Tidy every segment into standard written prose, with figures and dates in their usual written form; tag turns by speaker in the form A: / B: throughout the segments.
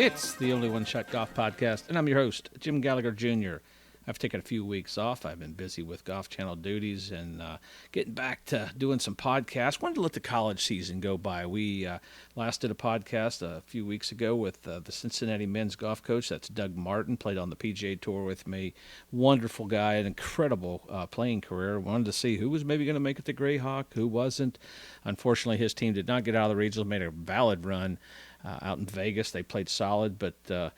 A: It's the Only One Shot Golf Podcast, and I'm your host, Jim Gallagher Jr. I've taken a few weeks off. I've been busy with Golf Channel duties and getting back to doing some podcasts. Wanted to let the college season go by. We last did a podcast a few weeks ago with the Cincinnati men's golf coach. That's Doug Martin, played on the PGA Tour with me. Wonderful guy, an incredible playing career. Wanted to see who was maybe going to make it to Greyhawk, who wasn't. Unfortunately, his team did not get out of the regionals, made a valid run out in Vegas. They played solid, but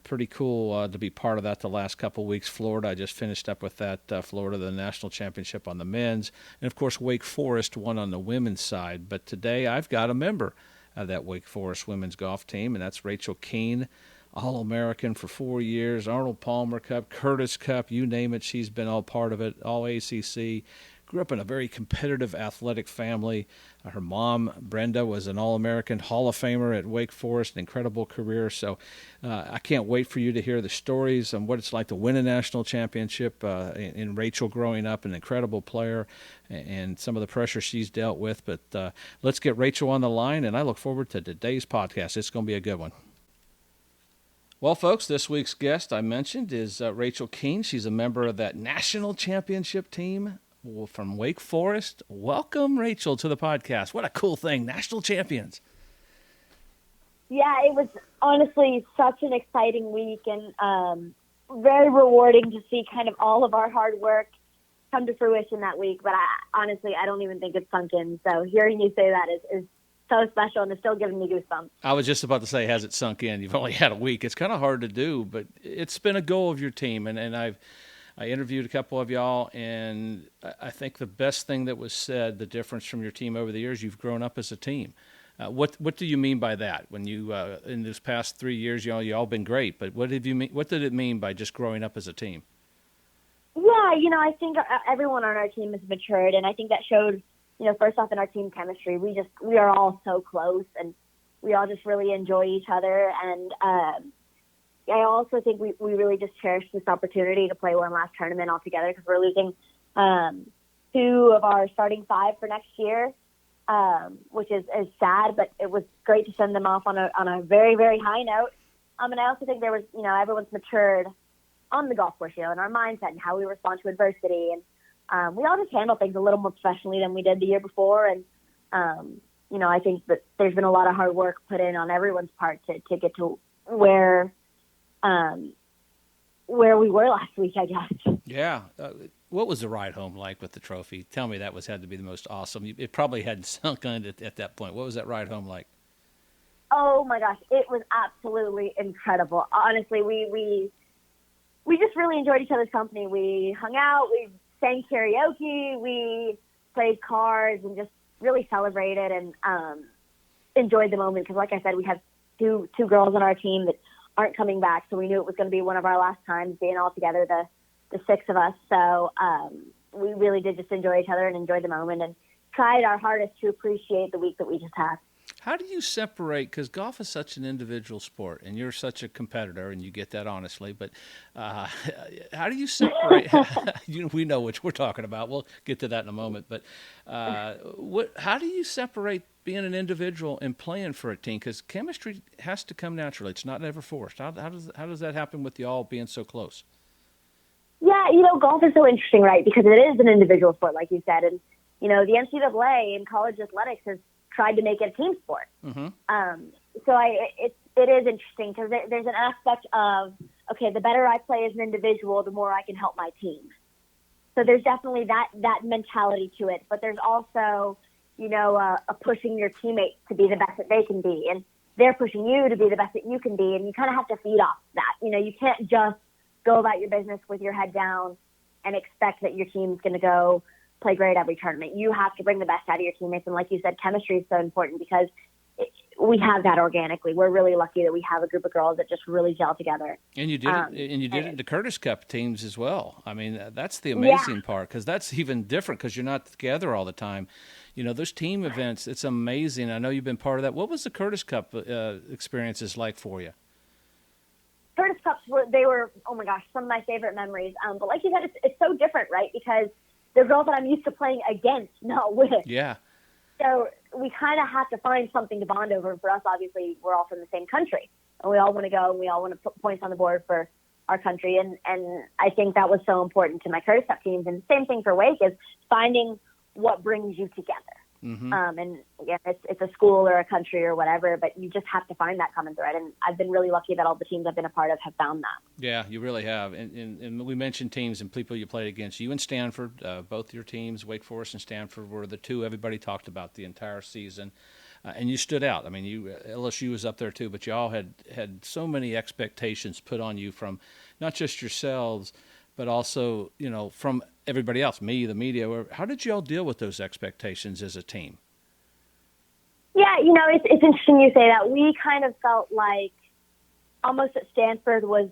A: pretty cool to be part of that the last couple of weeks. Florida, I just finished up with that. Florida, the national championship on the men's. And, of course, Wake Forest won on the women's side. But today I've got a member of that Wake Forest women's golf team, and that's Rachel Kuehn, All-American for 4 years, Arnold Palmer Cup, Curtis Cup, you name it. She's been all part of it, all ACC. Grew up in a very competitive athletic family. Her mom, Brenda, was an All-American Hall of Famer at Wake Forest, an incredible career. So I can't wait for you to hear the stories on what it's like to win a national championship in Rachel growing up, an incredible player, and some of the pressure she's dealt with. But let's get Rachel on the line, and I look forward to today's podcast. It's going to be a good one. Well, folks, this week's guest I mentioned is Rachel Kuehn. She's a member of that national championship team from Wake Forest. Welcome, Rachel, to the podcast. What a cool thing, national champions.
B: Yeah, it was honestly such an exciting week and very rewarding to see kind of all of our hard work come to fruition that week. But I don't even think it's sunk in. So hearing you say that is so special, and it's still giving me goosebumps.
A: I was just about to say, has it sunk in? You've only had a week. It's kind of hard to do, but it's been a goal of your team, and I interviewed a couple of y'all, and I think the best thing that was said, the difference from your team over the years, you've grown up as a team. What do you mean by that? When you in this past 3 years, you all been great, but what did it mean by just growing up as a team?
B: Yeah, I think everyone on our team has matured, and I think that showed, first off in our team chemistry. We are all so close, and we all just really enjoy each other, and I also think we really just cherish this opportunity to play one last tournament all together because we're losing 2 of our starting 5 for next year, which is sad, but it was great to send them off on a very, very high note. And I also think there was, everyone's matured on the golf course, and our mindset and how we respond to adversity. And we all just handle things a little more professionally than we did the year before. And, I think that there's been a lot of hard work put in on everyone's part to get to where we were last week, I guess.
A: Yeah. What was the ride home like with the trophy? Tell me that had to be the most awesome. It probably hadn't sunk in at that point. What was that ride home like?
B: Oh my gosh, it was absolutely incredible. Honestly, we just really enjoyed each other's company. We hung out, we sang karaoke, we played cards, and just really celebrated and enjoyed the moment. Because like I said, we have two girls on our team that aren't coming back, so we knew it was going to be one of our last times being all together, the 6 of us. So we really did just enjoy each other and enjoy the moment and tried our hardest to appreciate the week that we just had.
A: How do you separate, because golf is such an individual sport, and you're such a competitor, and you get that honestly, but how do you separate? We know what we're talking about. We'll get to that in a moment. But how do you separate being an individual and playing for a team? Because chemistry has to come naturally. It's not ever forced. How does that happen with you all being so close?
B: Yeah, golf is so interesting, right? Because it is an individual sport, like you said. And, the NCAA in college athletics has tried to make it a team sport. Mm-hmm. So it is interesting because there's an aspect of, okay, the better I play as an individual, the more I can help my team. So there's definitely that mentality to it. But there's also, a pushing your teammates to be the best that they can be. And they're pushing you to be the best that you can be. And you kind of have to feed off that. You can't just go about your business with your head down and expect that your team's going to go play great every tournament. You have to bring the best out of your teammates. And like you said, chemistry is so important because we have that organically. We're really lucky that we have a group of girls that just really gel together. And you did it in the Curtis Cup teams as well. I mean, that's the amazing part, because that's even different because you're not together all the time. Those team events, it's amazing. I know you've been part of that. What was the Curtis Cup experiences like for you? Curtis Cups were, oh my gosh, some of my favorite memories. But like you said, it's so different, right? Because they're girls that I'm used to playing against, not with.
A: Yeah.
B: So we kind of have to find something to bond over. And for us, obviously, we're all from the same country. and we all want to go, and we all want to put points on the board for our country. And I think that was so important to my Curtis Cup teams. And same thing for Wake, is finding what brings you together. And again, it's a school or a country or whatever, but you just have to find that common thread. And I've been really lucky that all the teams I've been a part of have found that.
A: Yeah, you really have. And we mentioned teams and people you played against. You and Stanford, both your teams, Wake Forest and Stanford, were the two everybody talked about the entire season. And you stood out. I mean, LSU was up there too, but you all had so many expectations put on you from not just yourselves, but also, from everybody else, me, the media. How did you all deal with those expectations as a team?
B: Yeah, it's interesting you say that. We kind of felt like almost that Stanford was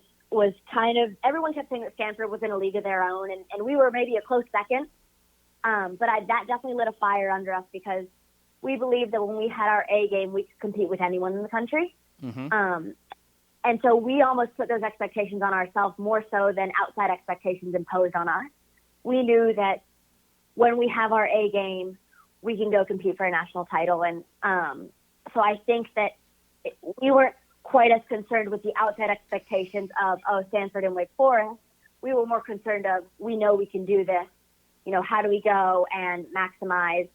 B: kind of, everyone kept saying that Stanford was in a league of their own, and we were maybe a close second. But that definitely lit a fire under us, because we believed that when we had our A game, we could compete with anyone in the country. And so we almost put those expectations on ourselves more so than outside expectations imposed on us. We knew that when we have our A game, we can go compete for a national title. And so I think that we weren't quite as concerned with the outside expectations of, Stanford and Wake Forest. We were more concerned of, we know we can do this. How do we go and maximize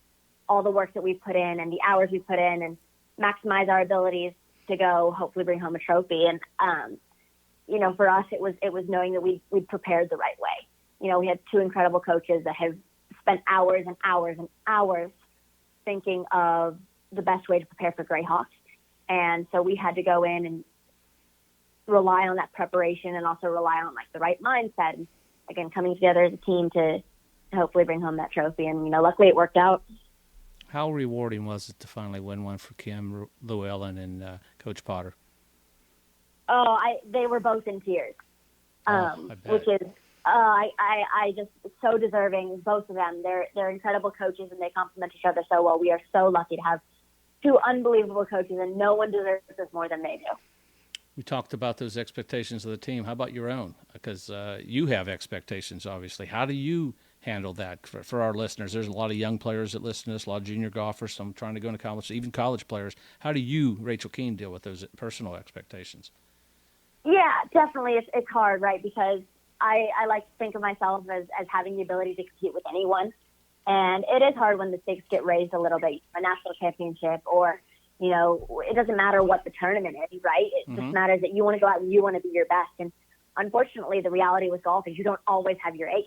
B: all the work that we've put in and the hours we've put in, and maximize our abilities to go hopefully bring home a trophy. And, for us, it was knowing that we'd prepared the right way. We had two incredible coaches that have spent hours and hours and hours thinking of the best way to prepare for Greyhawks. And so we had to go in and rely on that preparation, and also rely on the right mindset. And again, coming together as a team to hopefully bring home that trophy. And, luckily it worked out.
A: How rewarding was it to finally win one for Kim Llewellyn and Coach Potter?
B: They were both in tears, which is, I just so deserving, both of them. They're incredible coaches, and they complement each other so well. We are so lucky to have two unbelievable coaches, and no one deserves this more than they do.
A: We talked about those expectations of the team. How about your own? Because you have expectations, obviously. How do you handle that for our listeners? There's a lot of young players that listen to this, a lot of junior golfers, some trying to go into college, even college players. How do you, Rachel Kuehn, deal with those personal expectations?
B: Yeah, definitely. It's hard, right? Because I like to think of myself as having the ability to compete with anyone. And it is hard when the stakes get raised a little bit, a national championship, or, it doesn't matter what the tournament is, right? It just matters that you want to go out and you want to be your best. And unfortunately, the reality with golf is you don't always have your A game.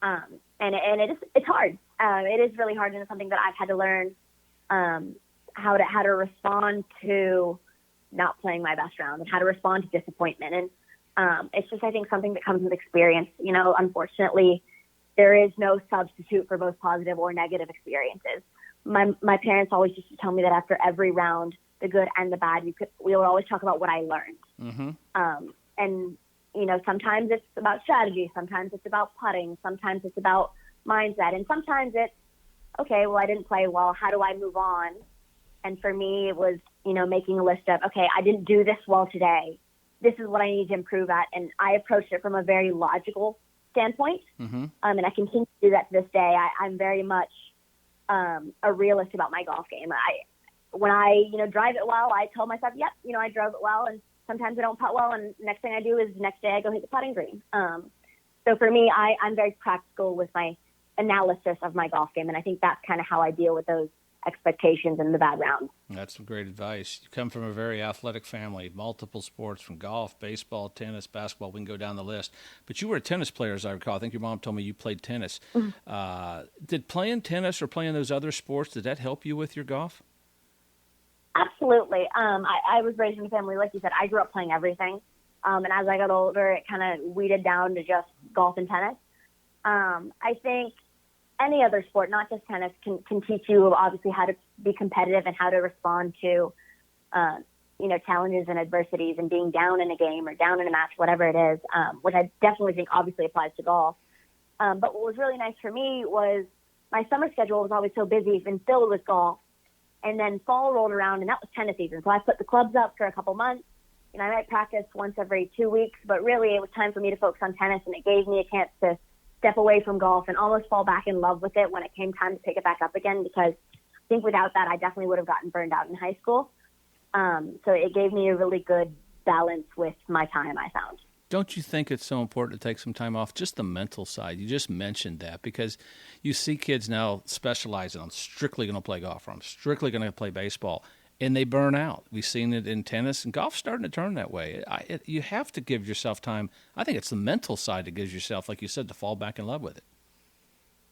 B: And it's hard. It is really hard, and it's something that I've had to learn how to respond to not playing my best round, and how to respond to disappointment. And it's just, I think, something that comes with experience. Unfortunately, there is no substitute for both positive or negative experiences. My parents always used to tell me that after every round, the good and the bad, we would always talk about what I learned. And sometimes it's about strategy, sometimes it's about putting, sometimes it's about mindset, and sometimes it's, okay, well, I didn't play well, how do I move on? And for me, it was, making a list of, okay, I didn't do this well today. This is what I need to improve at. And I approached it from a very logical standpoint. And I continue to do that to this day. I'm very much a realist about my golf game. When I drive it well, I tell myself, yep, I drove it well, and sometimes I don't putt well, and next thing I do is the next day I go hit the putting green. So for me, I'm very practical with my analysis of my golf game, and I think that's kind of how I deal with those expectations in the bad rounds.
A: That's some great advice. You come from a very athletic family, multiple sports, from golf, baseball, tennis, basketball. We can go down the list. But you were a tennis player, as I recall. I think your mom told me you played tennis. Did playing tennis or playing those other sports, did that help you with your golf?
B: Absolutely. I was raised in a family, like you said, I grew up playing everything. And as I got older, it kind of weeded down to just golf and tennis. I think any other sport, not just tennis, can teach you obviously how to be competitive and how to respond to, challenges and adversities, and being down in a game or down in a match, whatever it is, which I definitely think obviously applies to golf. But what was really nice for me was my summer schedule was always so busy and filled with golf. And then fall rolled around, and that was tennis season. So I put the clubs up for a couple months. I might practice once every 2 weeks, but really it was time for me to focus on tennis, and it gave me a chance to step away from golf and almost fall back in love with it when it came time to pick it back up again, because I think without that, I definitely would have gotten burned out in high school. So it gave me a really good balance with my time, I found.
A: Don't you think it's so important to take some time off, just the mental side? You just mentioned that because you see kids now specializing on strictly going to play golf or I'm strictly going to play baseball, and they burn out. We've seen it in tennis, and golf's starting to turn that way. You have to give yourself time. I think it's the mental side that gives yourself, like you said, to fall back in love with it.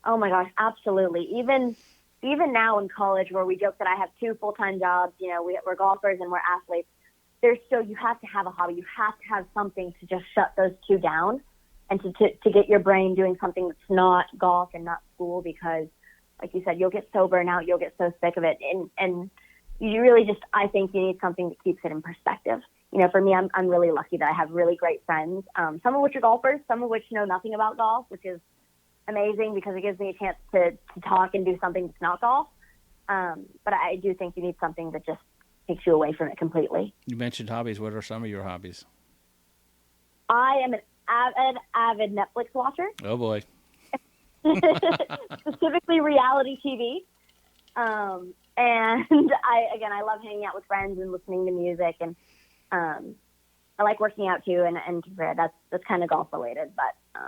B: Oh, my gosh, absolutely. Even now in college where we joke that I have 2 full-time jobs, we're golfers and we're athletes, there's still, you have to have a hobby. You have to have something to just shut those 2 down and to get your brain doing something that's not golf and not school because, like you said, you'll get so burnt out, you'll get so sick of it. And you really just, I think you need something that keeps it in perspective. For me, I'm really lucky that I have really great friends, some of which are golfers, some of which know nothing about golf, which is amazing because it gives me a chance to talk and do something that's not golf. But I do think you need something that just takes you away from it completely.
A: You mentioned hobbies. What are some of your hobbies?
B: I am an avid Netflix watcher.
A: Oh, boy.
B: Specifically reality TV. And I love hanging out with friends and listening to music. And I like working out, too. And that's kind of golf related, but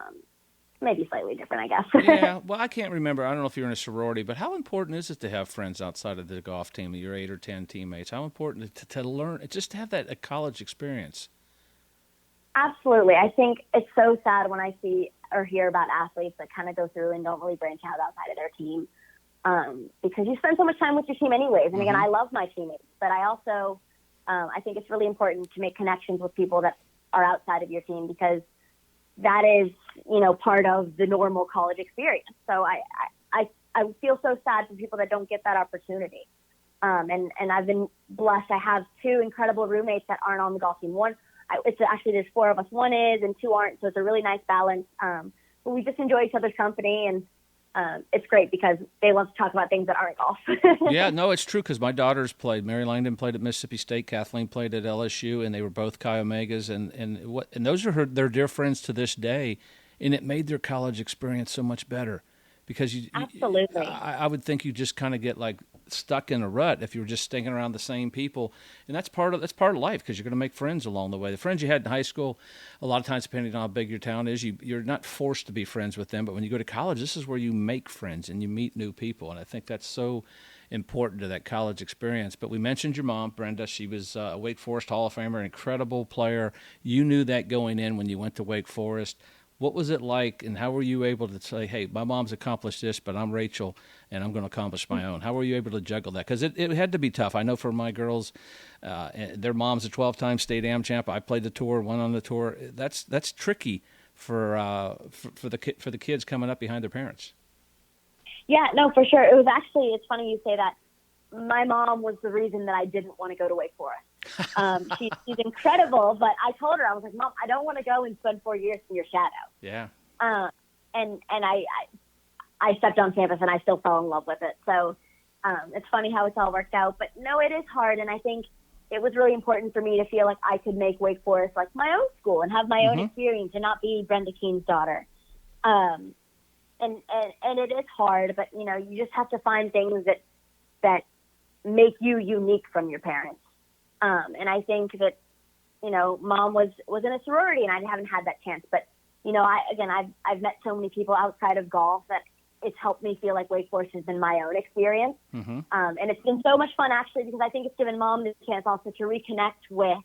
B: maybe slightly different, I guess.
A: Yeah, well, I can't remember. I don't know if you're in a sorority, but how important is it to have friends outside of the golf team, your 8 or 10 teammates? How important to learn, just to have that a college experience?
B: Absolutely. I think it's so sad when I see or hear about athletes that kind of go through and don't really branch out outside of their team because you spend so much time with your team anyways. And again, I love my teammates, but I also I think it's really important to make connections with people that are outside of your team because that is, part of the normal college experience. So I feel so sad for people that don't get that opportunity. And I've been blessed. I have 2 incredible roommates that aren't on the golf team. There's 4 of us. 1 is and 2 aren't. So it's a really nice balance. But we just enjoy each other's company and it's great because they love to talk about things that aren't golf.
A: Yeah, no, it's true because my daughters played. Mary Langdon played at Mississippi State. Kathleen played at LSU, and they were both Chi Omegas. And those are their dear friends to this day, and it made their college experience so much better because
B: Absolutely.
A: I would think you just kind of get like stuck in a rut if you were just sticking around the same people, and that's part of life because you're going to make friends along the way. The friends you had in high school, a lot of times depending on how big your town is, you're not forced to be friends with them. But when you go to college, this is where you make friends and you meet new people, and I think that's so important to that college experience. But we mentioned your mom, Brenda. She was a Wake Forest Hall of Famer, an incredible player. You knew that going in when you went to Wake Forest. What was it like, and how were you able to say, hey, my mom's accomplished this, but I'm Rachel, and I'm going to accomplish my own? How were you able to juggle that? Because it had to be tough. I know for my girls, their mom's a 12-time state am champ. I played the tour, won on the tour. That's tricky for the kids coming up behind their parents.
B: Yeah, no, for sure. It's funny you say that. My mom was the reason that I didn't want to go to Wake Forest. She's incredible, but I told her, I was like, Mom, I don't want to go and spend 4 years in your shadow.
A: Yeah.
B: And I stepped on campus and I still fell in love with it. So it's funny how it's all worked out. But no, it is hard. And I think it was really important for me to feel like I could make Wake Forest like my own school and have my own experience and not be Brenda Kuehn's daughter. And it is hard, but you just have to find things that make you unique from your parents. And I think that, Mom was in a sorority and I haven't had that chance. But, I've met so many people outside of golf that it's helped me feel like Wake Forest has been my own experience. And it's been so much fun, actually, because I think it's given Mom the chance also to reconnect with,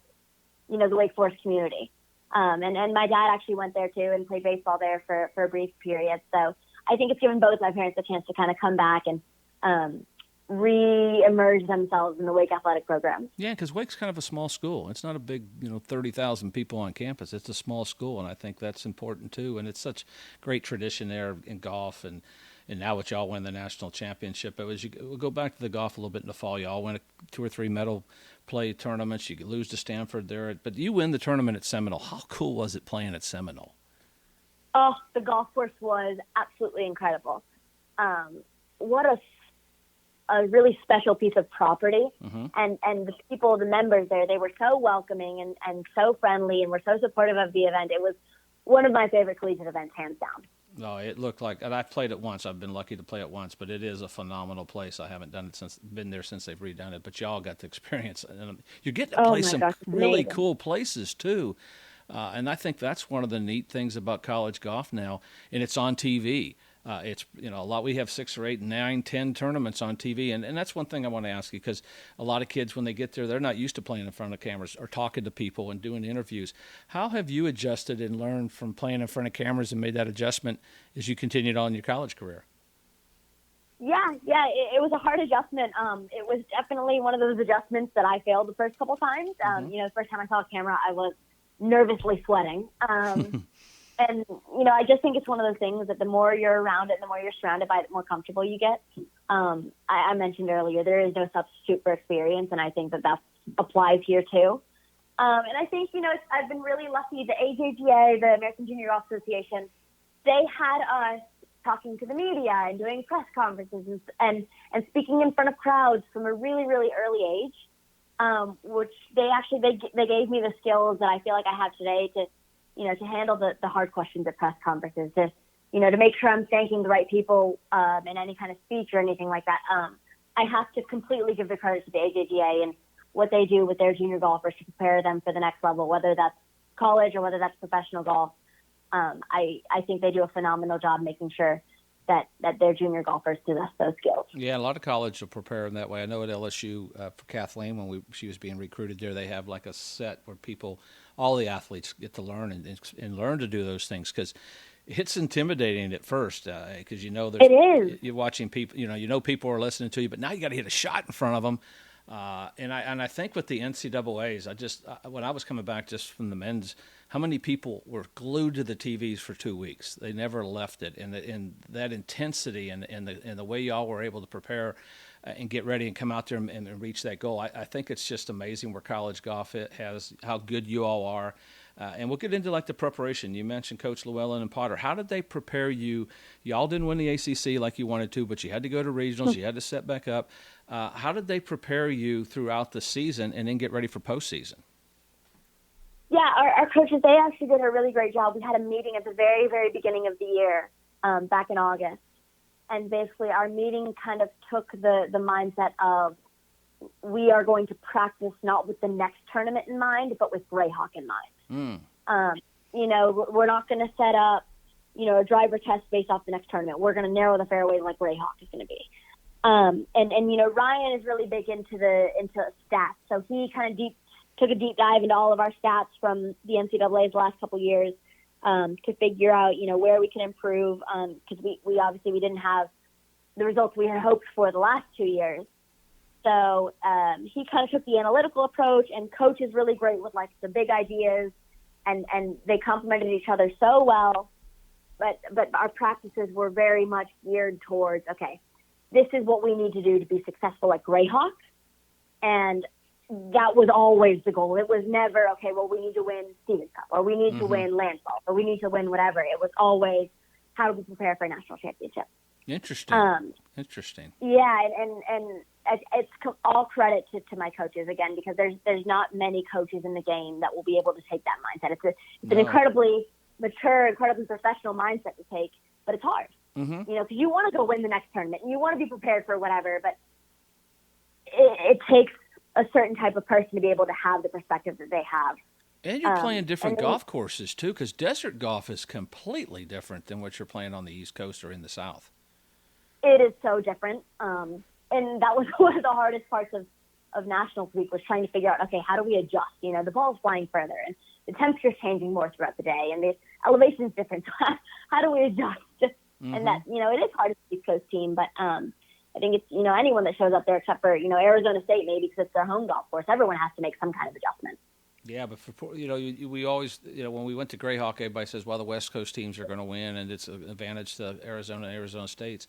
B: the Wake Forest community. And my dad actually went there, too, and played baseball there for a brief period. So I think it's given both my parents a chance to kind of come back and re-emerge themselves in the Wake athletic program.
A: Yeah, because Wake's kind of a small school. It's not a big, 30,000 people on campus. It's a small school, and I think that's important too. And it's such great tradition there in golf, and now that y'all win the national championship. But we'll go back to the golf a little bit in the fall. Y'all win 2 or 3 medal play tournaments. You lose to Stanford there, but you win the tournament at Seminole. How cool was it playing at Seminole?
B: Oh, the golf course was absolutely incredible. What a really special piece of property. And the people, the members there, they were so welcoming and so friendly and were so supportive of the event. It was one of my favorite collegiate events, hands down.
A: No, it looked like, and I've played it once. I've been lucky to play it once, but it is a phenomenal place. I haven't been there since they've redone it, but y'all got to experience it. And you get to
B: Oh
A: play
B: my
A: some
B: gosh, it's
A: really
B: amazing.
A: cool places too. And I think that's one of the neat things about college golf now, and it's on TV. It's a lot. We have 6 or 8, 9, 10 tournaments on TV, and that's one thing I want to ask you, because a lot of kids, when they get there, they're not used to playing in front of cameras or talking to people and doing interviews. How have you adjusted and learned from playing in front of cameras and made that adjustment as you continued on in your college career?
B: Yeah, it was a hard adjustment. It was definitely one of those adjustments that I failed the first couple times. The first time I saw a camera, I was nervously sweating. And, I just think it's one of those things that the more you're around it, the more you're surrounded by it, the more comfortable you get. I mentioned earlier, there is no substitute for experience, and I think that applies here too. And I think, I've been really lucky. The AJGA, the American Junior Golf Association, they had us talking to the media and doing press conferences and speaking in front of crowds from a really, really early age, which they gave me the skills that I feel like I have today to handle the hard questions at press conferences, to make sure I'm thanking the right people in any kind of speech or anything like that. I have to completely give the credit to the AJGA and what they do with their junior golfers to prepare them for the next level, whether that's college or whether that's professional golf. I think they do a phenomenal job making sure that their junior golfers possess those skills.
A: Yeah, a lot of colleges will prepare them that way. I know at LSU, for Kathleen, when she was being recruited there, they have like a set where all the athletes get to learn and learn to do those things, because it's intimidating at first, because
B: it is.
A: You're watching people, people are listening to you, but now you got to hit a shot in front of them. And I think with the NCAAs, when I was coming back just from the men's, how many people were glued to the TVs for 2 weeks? They never left it, and that intensity and the way y'all were able to prepare and get ready and come out there and reach that goal. I think it's just amazing where college golf has, how good you all are. And we'll get into like the preparation. You mentioned Coach Llewellyn and Potter. How did they prepare you? Y'all didn't win the ACC like you wanted to, but you had to go to regionals. You had to set back up. How did they prepare you throughout the season and then get ready for postseason?
B: Yeah, our coaches, they actually did a really great job. We had a meeting at the very, very beginning of the year, back in August. And basically our meeting kind of took the mindset of, we are going to practice not with the next tournament in mind, but with Greyhawk in mind. We're not going to set up, a driver test based off the next tournament. We're going to narrow the fairway like Greyhawk is going to be. Ryan is really big into stats. So he kind of took a deep dive into all of our stats from the NCAA's last couple years, to figure out, where we can improve. Cause we obviously we didn't have the results we had hoped for the last 2 years. So, he kind of took the analytical approach, and Coach is really great with like the big ideas, and they complemented each other so well. But our practices were very much geared towards, okay, this is what we need to do to be successful at Greyhawk. And that was always the goal. It was never, okay, well, we need to win Stevens Cup, or we need to win Lansball, or we need to win whatever. It was always, how do we prepare for a national championship?
A: Interesting.
B: Yeah, and it's all credit to my coaches, again, because there's not many coaches in the game that will be able to take that mindset. It's an incredibly mature, incredibly professional mindset to take, but it's hard. Because you want to go win the next tournament, and you want to be prepared for whatever, but it takes a certain type of person to be able to have the perspective that they have.
A: And you're playing different golf courses, too, because desert golf is completely different than what you're playing on the East Coast or in the South.
B: It is so different. And that was one of the hardest parts of Nationals Week, was trying to figure out, okay, how do we adjust? The ball's flying further, and the temperature's changing more throughout the day, and the elevation's different. So how do we adjust? And that, it is hard as the East Coast team, but I think it's, anyone that shows up there except for, Arizona State, maybe because it's their home golf course. Everyone has to make some kind of adjustment.
A: Yeah, but we always, when we went to Greyhawk, everybody says, well, the West Coast teams are going to win, and it's an advantage to Arizona State's.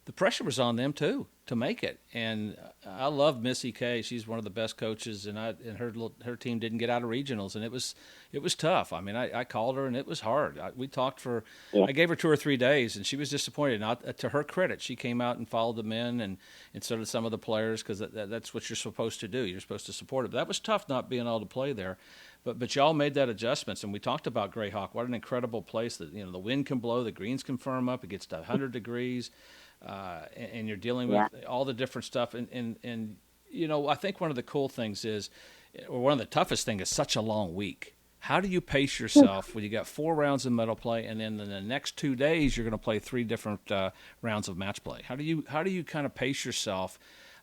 A: The pressure was on them too to make it, and I love Missy Kay. She's one of the best coaches, and her team didn't get out of regionals, and it was tough. I mean, I called her, and it was hard. We talked I gave her 2 or 3 days, and she was disappointed. Not to her credit, she came out and followed the men, and so did some of the players, because that's what you're supposed to do. You're supposed to support it. But that was tough, not being able to play there. But y'all made that adjustments, and we talked about Greyhawk. What an incredible place that the wind can blow, the greens can firm up, it gets to 100 degrees, and you're dealing with all the different stuff. And I think one of the cool things is, or one of the toughest things is such a long week. How do you pace yourself when you got 4 rounds of medal play, and then in the next 2 days you're going to play 3 different rounds of match play? How do you kind of pace yourself?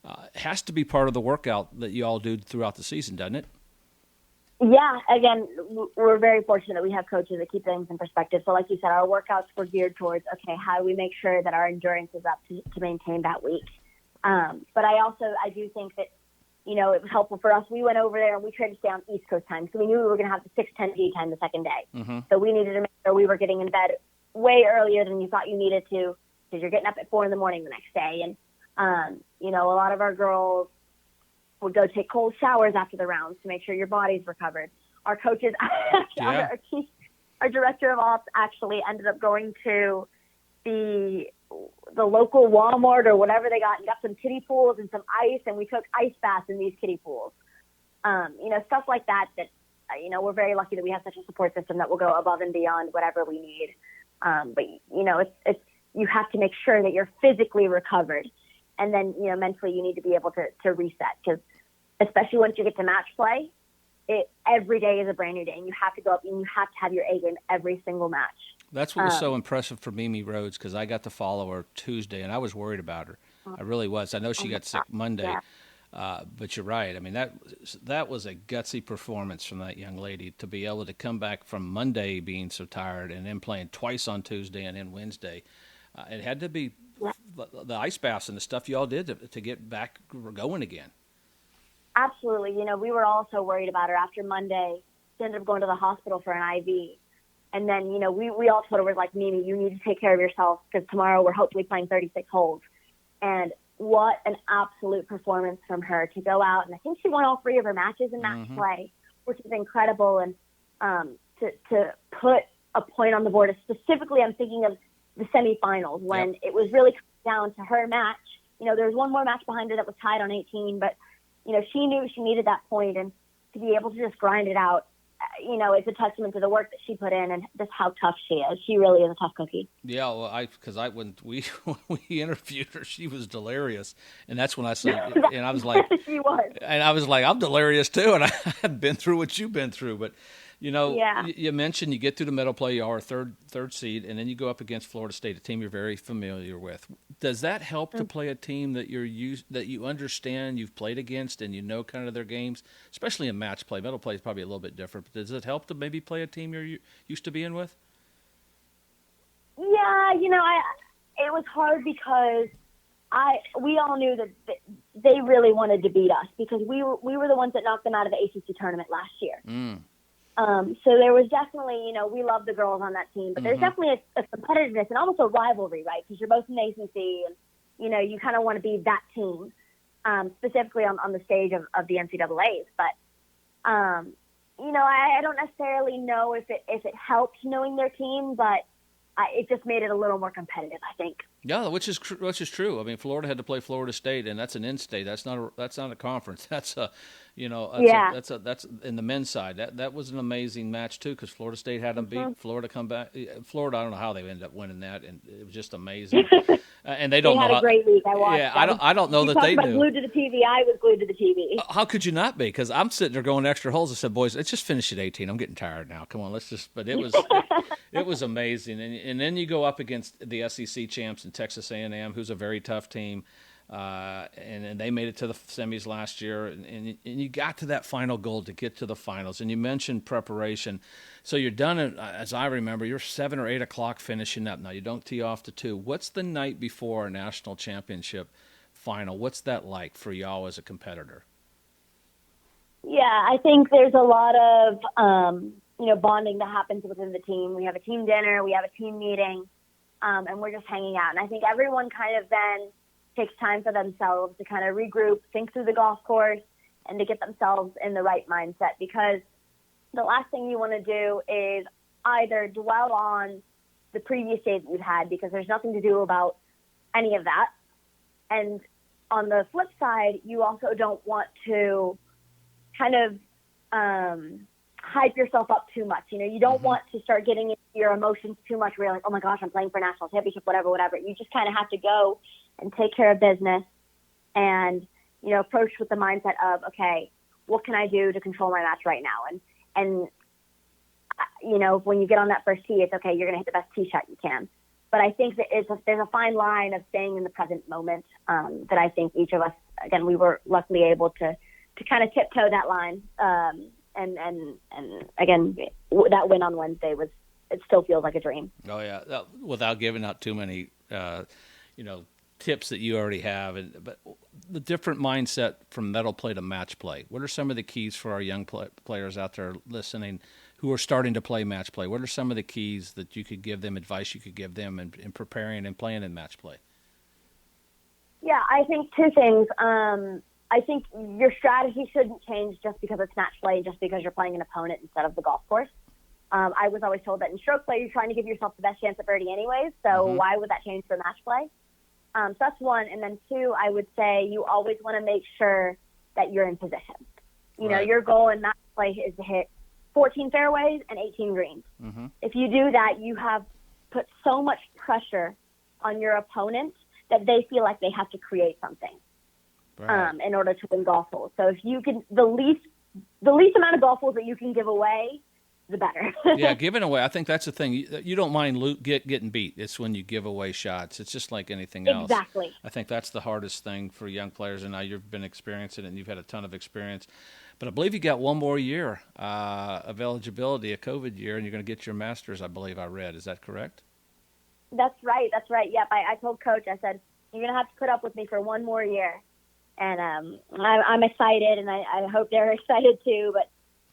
A: It has to be part of the workout that you all do throughout the season, doesn't it?
B: Yeah, again, we're very fortunate that we have coaches that keep things in perspective. So like you said, our workouts were geared towards, okay, how do we make sure that our endurance is up to maintain that week? But I do think that, it was helpful for us. We went over there and we tried to stay on East Coast time. So we knew we were going to have the 6:10 G time the second day. Mm-hmm. So we needed to make sure we were getting in bed way earlier than you thought you needed to, because you're getting up at 4 a.m. the next day. And, a lot of our girls would go take cold showers after the rounds to make sure your body's recovered. Our coaches, our director of ops actually ended up going to the local Walmart or whatever they got and got some kiddie pools and some ice, and we took ice baths in these kiddie pools. Stuff like that, we're very lucky that we have such a support system that will go above and beyond whatever we need. But it's you have to make sure that you're physically recovered. And then, mentally you need to be able to reset, because especially once you get to match play, every day is a brand new day, and you have to go up and you have to have your A game every single match.
A: That's what was so impressive for Mimi Rhodes, because I got to follow her Tuesday, and I was worried about her. I really was. I know she got sick Monday, but you're right. I mean, that was a gutsy performance from that young lady, to be able to come back from Monday being so tired and then playing twice on Tuesday and then Wednesday. It had to be the ice baths and the stuff you all did to get back going again.
B: Absolutely. We were all so worried about her after Monday. She ended up going to the hospital for an IV. And then, we all told her, we're like, Mimi, you need to take care of yourself, because tomorrow we're hopefully playing 36 holes. And what an absolute performance from her to go out. And I think she won all 3 of her matches in match play, which is incredible. And to put a point on the board, specifically I'm thinking of the semifinals, when it was really down to her match. There was one more match behind her that was tied on 18, but she knew she needed that point, and to be able to just grind it out, it's a testament to the work that she put in and just how tough she is. She really is a tough cookie.
A: Yeah, well, when we interviewed her, she was delirious, and that's when I said, and I was like,
B: she was,
A: and I was like, I'm delirious too, and I had been through what you've been through, but. You mentioned you get through the medal play, you are a third seed, and then you go up against Florida State, a team you're very familiar with. Does that help to play a team that that you understand, you've played against, and you know kind of their games, especially in match play? Medal play is probably a little bit different, but does it help to maybe play a team you're used to being with?
B: Yeah, it was hard because we all knew that they really wanted to beat us, because we were the ones that knocked them out of the ACC tournament last year. So there was definitely, we love the girls on that team, but there's definitely a competitiveness and almost a rivalry, right? Because you're both in the ACC, and, you kind of want to be that team, specifically on the stage of the NCAAs. But, I don't necessarily know if it helped knowing their team, but it just made it a little more competitive, I think.
A: Yeah, which is true. I mean, Florida had to play Florida State, and that's an in-state. That's not a conference. That's that's in the men's side. That was an amazing match too, because Florida State had them beat. Florida come back. Florida, I don't know how they ended up winning that, and it was just amazing. And they don't
B: they
A: know
B: had a great week. I watched.
A: Yeah, I don't know that they do.
B: Glued to the TV. I was glued to the TV.
A: How could you not be? Because I'm sitting there going extra holes. I said, boys, let's just finish at 18. I'm getting tired now. Come on, let's just. But it was it was amazing. And then you go up against the SEC champs in Texas A&M, who's a very tough team. And they made it to the semis last year, and you got to that final goal to get to the finals. And you mentioned preparation, so you're done. As I remember, you're 7 or 8 o'clock finishing up. Now you don't tee off to 2. What's the night before a national championship final? What's that like for y'all as a competitor?
B: Yeah, I think there's a lot of bonding that happens within the team. We have a team dinner, we have a team meeting, and we're just hanging out. And I think everyone kind of then takes time for themselves to kind of regroup, think through the golf course, and to get themselves in the right mindset. Because the last thing you want to do is either dwell on the previous day that you've had, because there's nothing to do about any of that. And on the flip side, you also don't want to kind of hype yourself up too much. You don't want to start getting into your emotions too much where you're like, oh my gosh, I'm playing for a national championship, whatever. You just kind of have to go and take care of business and, approach with the mindset of, okay, what can I do to control my match right now? And when you get on that first tee, it's okay, you're going to hit the best tee shot you can. But I think that there's a fine line of staying in the present moment that I think each of us, again, we were luckily able to kind of tiptoe that line. And again, that win on Wednesday it still feels like a dream.
A: Oh yeah, without giving out too many, tips that you already have, but the different mindset from medal play to match play. What are some of the keys for our young players out there listening who are starting to play match play? What are some of the keys that you could give them, advice you could give them in preparing and playing in match play?
B: Yeah, I think two things. I think your strategy shouldn't change just because it's match play, just because you're playing an opponent instead of the golf course. I was always told that in stroke play, you're trying to give yourself the best chance at birdie anyways, so why would that change for match play? So that's one. And then two, I would say you always want to make sure that you're in position. Your goal in match play is to hit 14 fairways and 18 greens. If you do that, you have put so much pressure on your opponent that they feel like they have to create something in order to win golf holes. So if you can, the least amount of golf holes that you can give away, the better.
A: Yeah, giving away. I think that's the thing. You don't mind getting beat. It's when you give away shots. It's just like anything else.
B: Exactly.
A: I think that's the hardest thing for young players, and now you've been experiencing it, and you've had a ton of experience. But I believe you got one more year of eligibility, a COVID year, and you're going to get your master's, I believe I read. Is that correct?
B: That's right. Yep. I told Coach, I said, you're going to have to put up with me for one more year. And I'm excited, and I hope they're excited too. But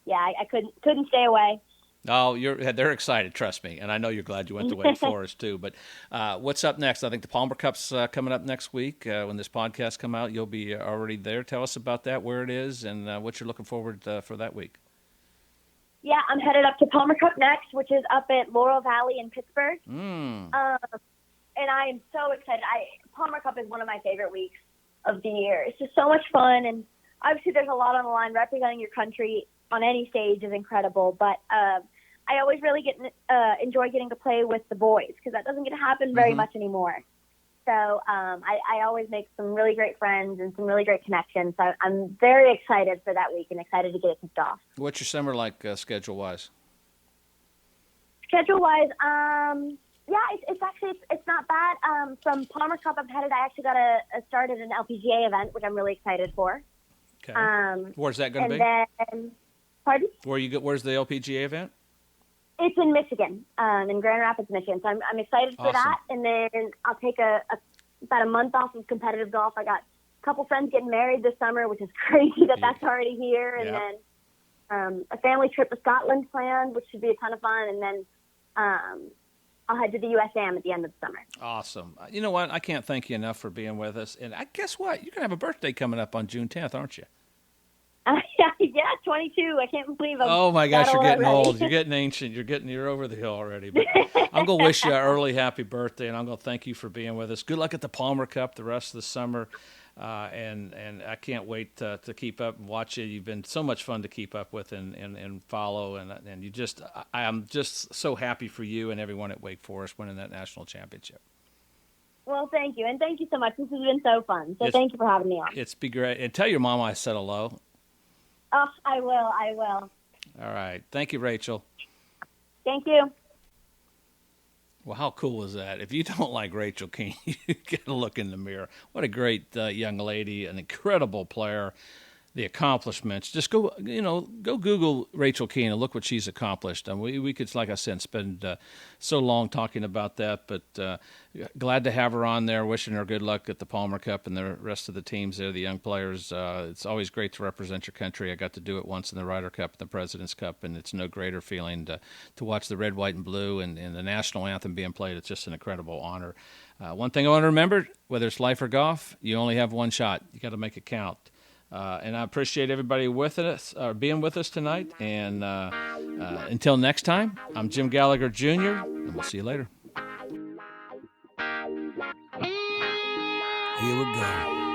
B: yeah, I couldn't stay away.
A: Oh, they're excited, trust me, and I know you're glad you went to Wake Forest too. But what's up next? I think the Palmer Cup's coming up next week. When this podcast come out, you'll be already there. Tell us about that, where it is, and what you're looking forward for that week.
B: Yeah, I'm headed up to Palmer Cup next, which is up at Laurel Valley in Pittsburgh. And I am so excited. Palmer Cup is one of my favorite weeks of the year. It's just so much fun, and obviously there's a lot on the line. Representing your country on any stage is incredible, but I always really enjoy getting to play with the boys because that doesn't get to happen very much anymore. So I always make some really great friends and some really great connections. So I'm very excited for that week and excited to get it kicked off.
A: What's your summer like schedule-wise?
B: Schedule-wise, yeah, it's not bad. From Palmer Cup, I actually got a start at an LPGA event, which I'm really excited for.
A: Okay. Where's that going to be?
B: Then, pardon?
A: Where's the LPGA event?
B: It's in Michigan, in Grand Rapids, Michigan. So I'm excited for that. And then I'll take about a month off of competitive golf. I got a couple friends getting married this summer, which is crazy that's already here. And then a family trip to Scotland planned, which should be a ton of fun. And then I'll head to the USAM at the end of the summer.
A: Awesome. You know what? I can't thank you enough for being with us. And guess what? You're going to have a birthday coming up on June 10th, aren't you?
B: Yeah, 22. I can't believe I'm
A: Oh, my gosh, you're getting
B: already.
A: old. You're getting ancient. You're over the hill already. But I'm going to wish you an early happy birthday, and I'm going to thank you for being with us. Good luck at the Palmer Cup the rest of the summer. And I can't wait to keep up and watch you. You've been so much fun to keep up with and follow. And I'm just so happy for you and everyone at Wake Forest winning that national championship.
B: Well, thank you. And thank you so much. This has been so fun. So thank you for having me on.
A: It's been great. And tell your mom I said hello.
B: Oh, I will.
A: All right. Thank you, Rachel.
B: Thank you.
A: Well, how cool is that? If you don't like Rachel Kuehn, you got to look in the mirror. What a great young lady, an incredible player. The accomplishments. Just go Google Rachel Kuehn and look what she's accomplished. And we could, like I said, spend so long talking about that, but glad to have her on there, wishing her good luck at the Palmer Cup and the rest of the teams there, the young players. It's always great to represent your country. I got to do it once in the Ryder Cup and the President's Cup, and it's no greater feeling to watch the red, white, and blue and the national anthem being played. It's just an incredible honor. One thing I want to remember, whether it's life or golf, you only have one shot. You got to make it count. And I appreciate everybody being with us tonight. And until next time, I'm Jim Gallagher Jr., and we'll see you later. Here we go.